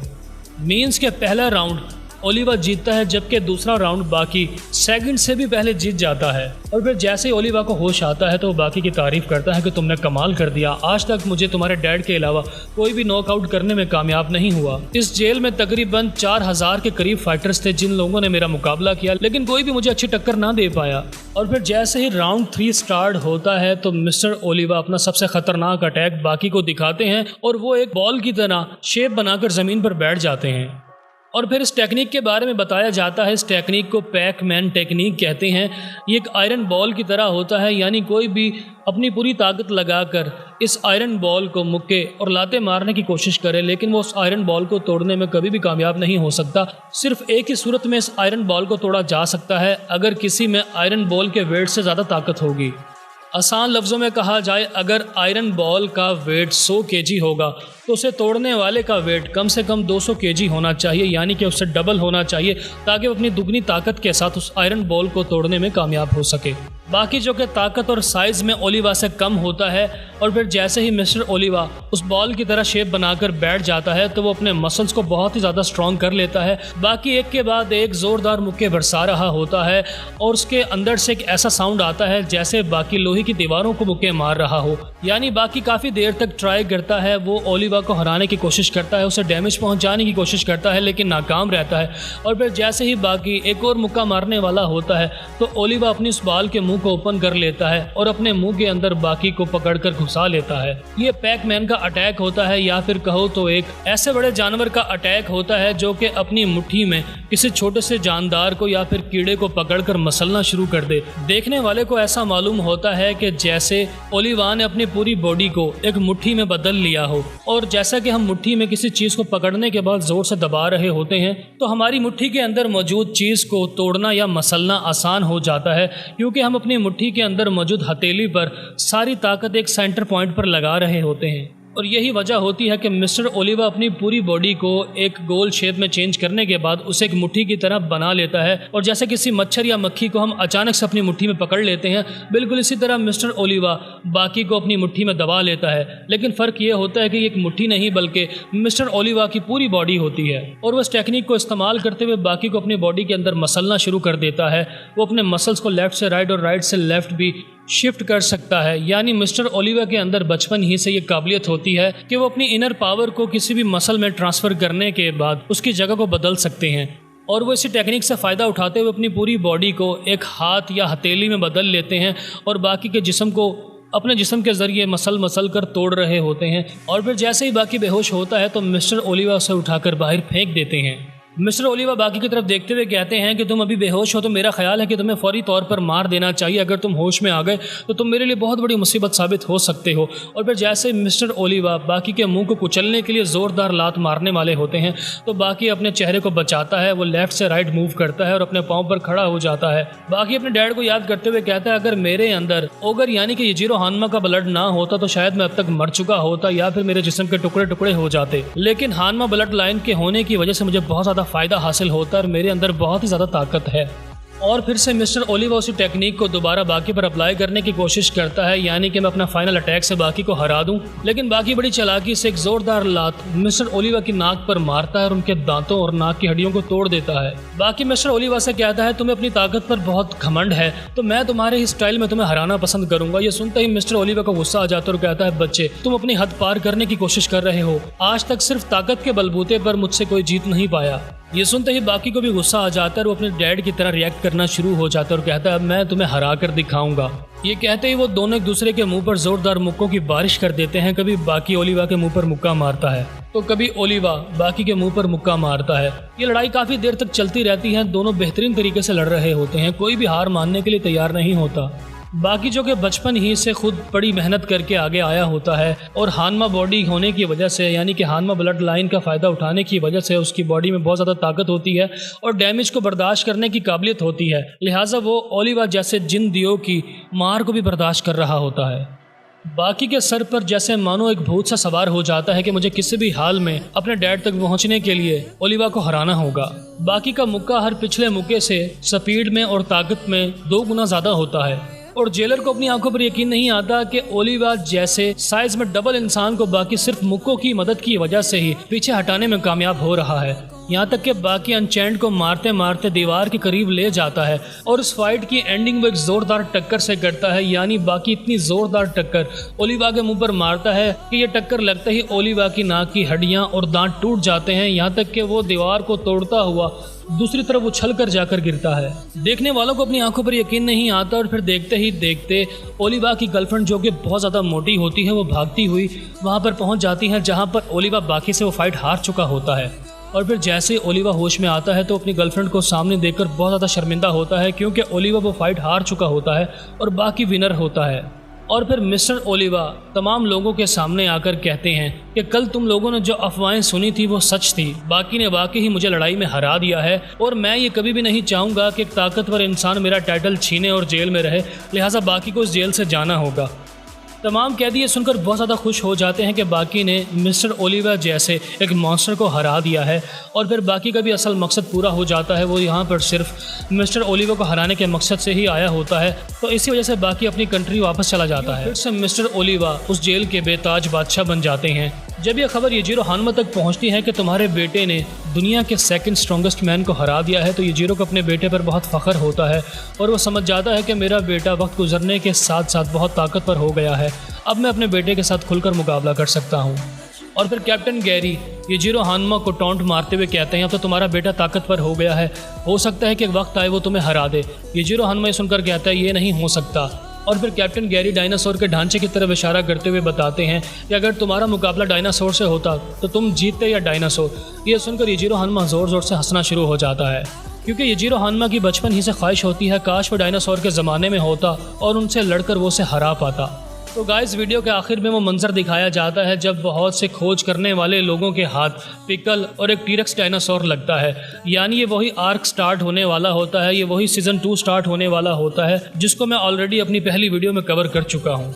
मीन्स के पहला राउंड ओलिवा जीतता है जबकि दूसरा राउंड बाकी सेकंड से भी पहले जीत जाता है। और फिर जैसे ही ओलिवा को होश आता है तो वो बाकी की तारीफ करता है कि तुमने कमाल कर दिया, आज तक मुझे तुम्हारे डैड के अलावा कोई भी नॉकआउट करने में कामयाब नहीं हुआ। इस जेल में तकरीबन 4000 के करीब फाइटर्स थे जिन लोगों ने मेरा मुकाबला किया, लेकिन कोई भी मुझे अच्छी टक्कर ना दे पाया। और फिर जैसे ही राउंड 3 स्टार्ट होता है तो मिस्टर ओलिवा अपना सबसे खतरनाक अटैक बाकी को दिखाते हैं और वो एक बॉल की तरह शेप बनाकर ज़मीन पर बैठ जाते हैं। और फिर इस टेक्निक के बारे में बताया जाता है। इस टेक्निक को पैक मैन टेक्निक कहते हैं। ये एक आयरन बॉल की तरह होता है, यानी कोई भी अपनी पूरी ताकत लगाकर इस आयरन बॉल को मुक्के और लाते मारने की कोशिश करे, लेकिन वो उस आयरन बॉल को तोड़ने में कभी भी कामयाब नहीं हो सकता। सिर्फ एक ही सूरत में इस आयरन बॉल को तोड़ा जा सकता है, अगर किसी में आयरन बॉल के वेट से ज़्यादा ताकत होगी। आसान लफ्ज़ों में कहा जाए, अगर आयरन बॉल का वेट 100 kg होगा तो उसे तोड़ने वाले का वेट कम से कम 200 kg होना चाहिए, यानी कि उससे डबल होना चाहिए, ताकि वो अपनी दुगनी ताकत के साथ उस आयरन बॉल को तोड़ने में कामयाब हो सके। बाकी जो कि ताकत और साइज़ में ओलिवा से कम होता है। और फिर जैसे ही मिस्टर ओलिवा उस बॉल की तरह शेप बनाकर बैठ जाता है तो वो अपने मसल्स को बहुत ही ज़्यादा स्ट्रॉन्ग कर लेता है। बाकी एक के बाद एक ज़ोरदार मुक्के बरसा रहा होता है और उसके अंदर से एक ऐसा साउंड आता है जैसे बाकी लोहे की दीवारों को मुक्के मार रहा हो। यानी बाकी काफ़ी देर तक ट्राई करता है, वो ओलिवा को हराने की कोशिश करता है, उसे डैमेज पहुंचाने की कोशिश करता है, लेकिन नाकाम रहता है। और फिर जैसे ही बाकी एक और मुक्का मारने वाला होता है तो ओलिवा अपनी उस बाल के मुंह को ओपन कर लेता है और अपने मुंह के अंदर बाकी को पकड़कर घुसा लेता है। ये पैक मैन का अटैक होता है, या फिर कहो तो एक ऐसे बड़े जानवर का अटैक होता है जो कि अपनी मुट्ठी में किसी छोटे से जानदार को या फिर कीड़े को पकड़कर मसलना शुरू कर दे। देखने वाले को ऐसा मालूम होता है कि जैसे ओलिवा ने अपनी पूरी बॉडी को एक मुट्ठी में बदल लिया हो, और जैसा कि हम मुट्ठी में किसी चीज को पकड़ने के बाद जोर से दबा रहे होते हैं तो हमारी मुट्ठी के अंदर मौजूद चीज को तोड़ना या मसलना आसान हो जाता है, क्योंकि हम अपनी मुट्ठी के अंदर मौजूद हथेली पर सारी ताकत एक सेंटर पॉइंट पर लगा रहे होते हैं। और यही वजह होती है कि मिस्टर ओलिवा अपनी पूरी बॉडी को एक गोल शेप में चेंज करने के बाद उसे एक मुट्ठी की तरह बना लेता है, और जैसे किसी मच्छर या मक्खी को हम अचानक से अपनी मुट्ठी में पकड़ लेते हैं, बिल्कुल इसी तरह मिस्टर ओलिवा बाकी को अपनी मुट्ठी में दबा लेता है। लेकिन फ़र्क ये होता है कि एक मुट्ठी नहीं बल्कि मिस्टर ओलिवा की पूरी बॉडी होती है, और वो इस टेक्निक को इस्तेमाल करते हुए बाकी को अपनी बॉडी के अंदर मसलना शुरू कर देता है। वो अपने मसल्स को लेफ़्ट से राइट और राइट से लेफ़्ट भी शिफ्ट कर सकता है। यानी मिस्टर ओलिवा के अंदर बचपन ही से ये काबिलियत होती है कि वो अपनी इनर पावर को किसी भी मसल में ट्रांसफ़र करने के बाद उसकी जगह को बदल सकते हैं, और वो इसी टेक्निक से फ़ायदा उठाते हुए अपनी पूरी बॉडी को एक हाथ या हथेली में बदल लेते हैं और बाकी के जिस्म को अपने जिस्म के ज़रिए मसल कर तोड़ रहे होते हैं। और फिर जैसे ही बाकी बेहोश होता है तो मिस्टर ओलिवा उसे उठाकर बाहर फेंक देते हैं। मिस्टर ओलिवा बाकी की तरफ देखते हुए कहते हैं कि तुम अभी बेहोश हो तो मेरा ख्याल है कि तुम्हें फौरी तौर पर मार देना चाहिए। अगर तुम होश में आ गए तो तुम मेरे लिए बहुत बड़ी मुसीबत साबित हो सकते हो। और फिर जैसे मिस्टर ओलिवा बाकी के मुंह को कुचलने के लिए ज़ोरदार लात मारने वाले होते हैं तो बाकी अपने चेहरे को बचाता है, वो लेफ़्ट से राइट मूव करता है और अपने पाँव पर खड़ा हो जाता है। बाकी अपने डैड को याद करते हुए कहता है, अगर मेरे अंदर ओगर यानी कि यजीरो हानमा का ब्लड ना होता तो शायद मैं अब तक मर चुका होता या फिर मेरे जिस्म के टुकड़े टुकड़े हो जाते, लेकिन हानमा ब्लड लाइन के होने की वजह से मुझे बहुत ज़्यादा फ़ायदा हासिल होता है और मेरे अंदर बहुत ही ज़्यादा ताकत है। और फिर से मिस्टर ओलिवा उसी टेक्निक को दोबारा बाकी पर अप्लाई करने की कोशिश करता है, यानी कि मैं अपना फाइनल अटैक से बाकी को हरा दूं। लेकिन बाकी बड़ी चालाकी से एक ज़ोरदार लात मिस्टर ओलिवा की नाक पर मारता है और उनके दांतों और नाक की हड्डियों को तोड़ देता है। बाकी मिस्टर ओलिवा से कहता है, तुम्हें अपनी ताकत पर बहुत घमंड है तो मैं तुम्हारे ही स्टाइल में तुम्हें हराना पसंद करूंगा। ये सुनते ही मिस्टर ओलिवा को गुस्सा आ जाता है और कहता है, बच्चे तुम अपनी हद पार करने की कोशिश कर रहे हो, आज तक सिर्फ ताकत के बलबूते पर मुझसे कोई जीत नहीं पाया। ये सुनते ही बाकी को भी गुस्सा आ जाता है और वो अपने डैड की तरह रिएक्ट करना शुरू हो जाता है और कहता है, मैं तुम्हें हरा कर दिखाऊंगा। ये कहते ही वो दोनों एक दूसरे के मुंह पर जोरदार मुक्कों की बारिश कर देते हैं। कभी बाकी ओलिवा के मुंह पर मुक्का मारता है तो कभी ओलिवा बाकी के मुंह पर मुक्का मारता है। ये लड़ाई काफी देर तक चलती रहती है, दोनों बेहतरीन तरीके से लड़ रहे होते हैं, कोई भी हार मानने के लिए तैयार नहीं होता। बाकी जो कि बचपन ही से खुद बड़ी मेहनत करके आगे आया होता है और हानमा बॉडी होने की वजह से, यानी कि हानमा ब्लड लाइन का फ़ायदा उठाने की वजह से उसकी बॉडी में बहुत ज़्यादा ताकत होती है और डैमेज को बर्दाश्त करने की काबिलियत होती है, लिहाजा वो ओलिवा जैसे जिन दियो की मार को भी बर्दाश्त कर रहा होता है। बाकी के सर पर जैसे मानो एक भूत सा सवार हो जाता है कि मुझे किसी भी हाल में अपने डैड तक पहुंचने के लिए ओलिवा को हराना होगा। बाकी का मुक्का हर पिछले मुक्के से स्पीड में और ताकत में 2 गुना ज्यादा होता है और जेलर को अपनी आंखों पर यकीन नहीं आता कि ओलिवा जैसे साइज में डबल इंसान को बाकी सिर्फ मुक्कों की मदद की वजह से ही पीछे हटाने में कामयाब हो रहा है। यहाँ तक कि बाकी अनचैंड को मारते मारते दीवार के करीब ले जाता है और उस फाइट की एंडिंग वो एक जोरदार टक्कर से करता है। यानी बाकी इतनी जोरदार टक्कर ओलिवा के मुंह पर मारता है कि ये टक्कर लगते ही ओलिवा की नाक की हड्डियां और दांत टूट जाते हैं। यहाँ तक कि वो दीवार को तोड़ता हुआ दूसरी तरफ उछल कर जाकर गिरता है। देखने वालों को अपनी आंखों पर यकीन नहीं आता और फिर देखते ही देखते ओलिवा की गर्लफ्रेंड जो कि बहुत ज़्यादा मोटी होती है वो भागती हुई वहाँ पर पहुँच जाती है जहाँ पर ओलिवा बाकी से वो फाइट हार चुका होता है। और फिर जैसे ओलिवा होश में आता है तो अपनी गर्लफ्रेंड को सामने देखकर बहुत ज़्यादा शर्मिंदा होता है क्योंकि ओलिवा वो फाइट हार चुका होता है और बाकी विनर होता है। और फिर मिस्टर ओलिवा तमाम लोगों के सामने आकर कहते हैं कि कल तुम लोगों ने जो अफवाहें सुनी थी वो सच थी। बाकी ने वाकई ही मुझे लड़ाई में हरा दिया है और मैं ये कभी भी नहीं चाहूँगा कि एक ताकतवर इंसान मेरा टाइटल छीने और जेल में रहे, लिहाजा बाकी को इस जेल से जाना होगा। तमाम कैदी ये सुनकर बहुत ज़्यादा खुश हो जाते हैं कि बाकी ने मिस्टर ओलिवा जैसे एक मॉन्स्टर को हरा दिया है और फिर बाकी का भी असल मकसद पूरा हो जाता है। वो यहाँ पर सिर्फ मिस्टर ओलिवा को हराने के मकसद से ही आया होता है, तो इसी वजह से बाकी अपनी कंट्री वापस चला जाता है। फिर से मिस्टर ओलिवा उस जेल के बेताज बादशाह बन जाते हैं। जब यह खबर यजीरो हानमा तक पहुंचती है कि तुम्हारे बेटे ने दुनिया के सेकंड स्ट्रॉन्गेस्ट मैन को हरा दिया है तो यजीरो को अपने बेटे पर बहुत फ़ख्र होता है और वो समझ जाता है कि मेरा बेटा वक्त गुजरने के साथ साथ बहुत ताकतवर हो गया है, अब मैं अपने बेटे के साथ खुलकर मुकाबला कर सकता हूँ। और फिर कैप्टन गैरी यजीरो हानमा को टॉन्ट मारते हुए कहते हैं अब तो तुम्हारा बेटा ताकतवर हो गया है, हो सकता है कि वक्त आए वो तुम्हें हरा दे। यजीरो हानमा ये सुनकर कहता है ये नहीं हो सकता। और फिर कैप्टन गैरी डायनासोर के ढांचे की तरफ इशारा करते हुए बताते हैं कि अगर तुम्हारा मुकाबला डायनासोर से होता तो तुम जीतते या डायनासोर। ये सुनकर यजीरो हानमा ज़ोर ज़ोर से हंसना शुरू हो जाता है क्योंकि यजीरो हानमा की बचपन ही से ख्वाहिश होती है काश वो डायनासोर के ज़माने में होता और उनसे लड़कर वो उसे हरा पाता। तो गाइस वीडियो के आखिर में वो मंजर दिखाया जाता है जब बहुत से खोज करने वाले लोगों के हाथ पिकल और एक टीरेक्स डायनासोर लगता है। यानी ये वही आर्क स्टार्ट होने वाला होता है, ये वही सीज़न 2 स्टार्ट होने वाला होता है जिसको मैं ऑलरेडी अपनी पहली वीडियो में कवर कर चुका हूँ।